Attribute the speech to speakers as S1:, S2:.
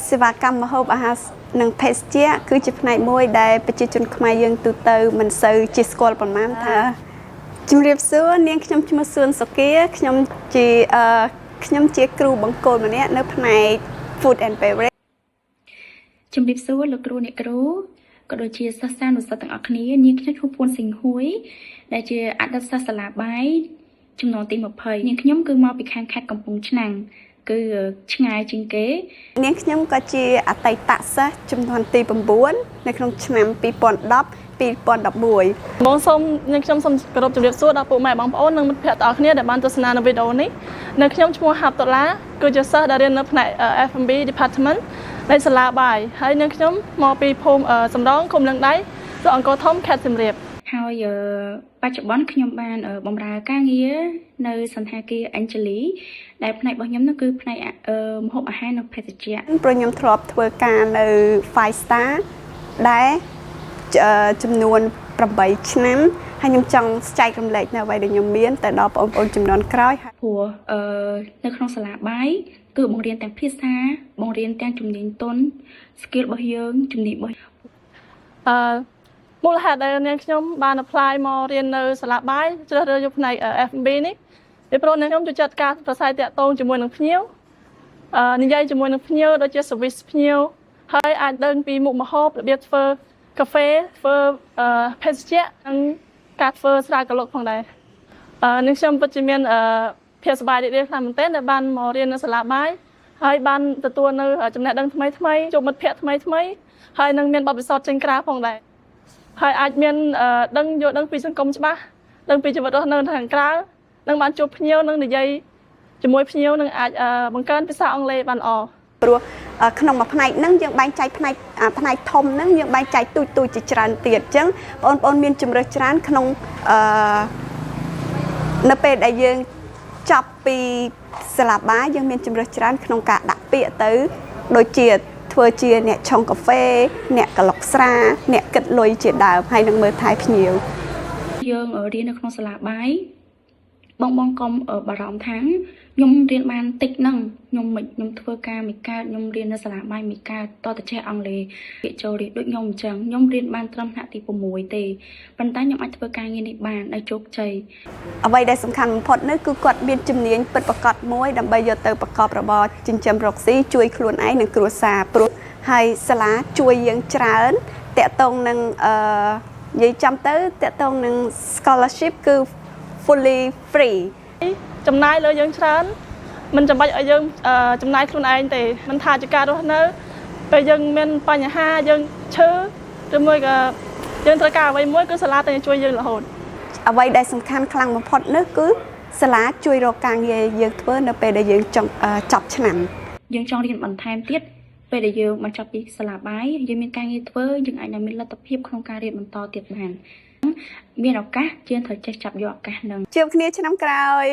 S1: សេវាកម្មម្ហូបអាហារនិងភេសជ្ជៈគឺជាផ្នែកមួយដែលប្រជាជនខ្មែរយើងទូទៅមិនសូវជាស្គាល់ប៉ុន្មានថាជំរាបសួរនាងខ្ញុំឈ្មោះសួនសុគាខ្ញុំជាគ្រូបង្គោលម្នាក់នៅផ្នែក Food and Beverage
S2: ជំរាបសួរលោកគ្រូអ្នកគ្រូក៏ដូចជាសិស្សានុសិស្សទាំងអស់គ្នានាងខ្ញុំឈ្មោះពួនសិង្ហួយដែលជាអតីតសិស្សសាលាបាយចំនួនទី20នាងខ្ញុំគឺមកពីខាងខេត្តកំពង់ឆ្នាំងគឺឆ្ងាយជាងគេ
S1: នាងខ្ញុំក៏ជាអតីតសិស្សចំនួនទី9នៅក្នុងឆ្នាំ2010-2011
S3: បងសូមនាងខ្ញុំសូមគោរពជម្រាបសួរដល់ពុកម៉ែបងប្អូននិងមិត្តភ័ក្តិទាំងអស់គ្នាដែលបានទស្សនានៅវីដេអូនេះនៅខ្ញុំឈ្មោះហាប់ដុល្លារគឺជាសិស្សដែលរៀននៅផ្នែក F&B Department នៃសាលាបាយហើយនាងខ្ញុំមកពីភូមិសំរងឃុំលឹងដៃស្រុកអង្គរធំខេត្តសៀមរាប
S2: ហើយបច្ចុប្បន្នខ្ញុំបានបម្រើការងារនៅសន្តាគារ Angeli ដែលផ្នែករបស់ខ្ញុំនោះគឺផ្នែកម្ហូបអាហារនិងភេសជ្ជៈ
S1: ព្រោះខ្ញុំធ្លាប់ធ្វើការនៅ Five Star ដែលចំនួន8ឆ្នាំហើយខ្ញុំចង់ចែករំលែកនៅអ្វីដែលខ្ញុំមានទៅដល់បងប្អូនចំនួនក្រោយ
S2: ព្រោះនៅក្នុងសាលាបាយគឺបង្រៀនទាំងភាសាបង្រៀនទាំងជំនាញទន់ skill របស់យើងជំនាញរបស់
S3: មូលហេតុដែលនាងខ្ញុំបាន apply មករៀននៅសាលាបាយជ្រើសរើសយកផ្នែក F&B នេះពីព្រោះនាងខ្ញុំចូលចិត្តការប្រស័យតាក់ទងជាមួយនឹងភ្ញៀវនិយាយជាមួយនឹងភ្ញៀវដូចជា service ភ្ញៀវហើយអាចដឹងពីមុខម្ហូបរបៀបធ្វើកាហ្វេធ្វើភេសជ្ជៈនិងការធ្វើស្រាកឡុកផងដែរនាងខ្ញុំពិតជាមានភាពសប្បាយរីករាយខ្លាំងមែនទែនដែលបានមករៀននៅសាលាបាយហើយបានទទួលនៅចំណេះដឹងថ្មីជួបមិត្តភ័ក្តិថ្មីហើយនឹងមានបទពិសោធន៍ចេញក្រៅផងដែរហើយអាចមានយល់ដឹងពីសង្គមច្បាស់ដឹងពីជីវិតរស់នៅខាងក្រៅនឹងបានជួបភ្ញៀវនឹងនិយាយជាមួយភ្ញៀវនឹងអាចបង្កើនភាសាអង់គ្លេសបានល្អ
S1: ព្រោះក្នុងមួយផ្នែកហ្នឹងយើងបែងចែកផ្នែកធំហ្នឹងយើងបែងចែកទូចជាច្រើនទៀតអញ្ចឹងបងប្អូនមានជម្រើសច្រើនក្នុងនៅពេលដែលយើងចប់ពីសាលាបាយយើងមានជម្រើសច្រើនក្នុងការដាក់ពាក្យទៅដូចជាធ្វើជាអ្នកឆុងកាហ្វេអ្នកក្លុកស្រាអ្នកគិតលុយជាដើមហើយនឹងមើលថែភ្ញៀវ
S2: យើងរៀននៅក្នុងសាលាបាយបងកុំបារម្ភថាខ្ញុំរៀនបានតិចហ្នឹងខ្ញុំធ្វើការមួយកើតខ្ញុំរៀននៅសាលាបាយមួយកើតតទៅចេះអង់គ្លេសពាក្យចូលរៀនដូចខ្ញុំអញ្ចឹងខ្ញុំរៀនបានត្រឹមថ្នាក់ទី6ទេប៉ុន្តែខ្ញុំអាចធ្វើការងារនេះបានដោយជោគជ័យ
S1: អ្វីដែលសំខាន់បំផុតនោះគឺគាត់មានជំនាញពិតប្រាកដមួយដើម្បីយកទៅប្រកបរបរចិញ្ចឹមរកស៊ីជួយខ្លួនឯងនិងគ្រួសារព្រោះហើយសាលាជួយយើងច្រើនតាក់ទងនឹងនិយាយចាំទៅតាក់ទងនឹង scholarship គឺ fully free
S3: ចំណាយលើយើងច្រើនមិនចាំបាច់ឲ្យយើងចំណាយខ្លួនឯងទេមិនថាជាការរស់នៅពេលយើងមានបញ្ហាយើងឈឺឬមួយក៏យើងត្រូវការអ្វីមួយគឺសាលាតែជួយយើងរហូត
S1: អ្វីដែលសំខាន់ខ្លាំងបំផុតនោះគឺសាលាជួយរកការងារយើងធ្វើនៅពេលដែលយើងចប់ឆ្នាំ
S2: យើងចង់រៀនបន្ថែមទៀតពេលដែលយើងបញ្ចប់ពីសាលាបាយយើងមានការងារធ្វើយើងអាចនឹងមានលទ្ធភាពក្នុងការរៀនបន្តទៀតបានមានឱកាសយើងត្រូវចេះចាប់យកឱកាសនឹង
S1: ជួបគ្នាឆ្នាំក្រោយ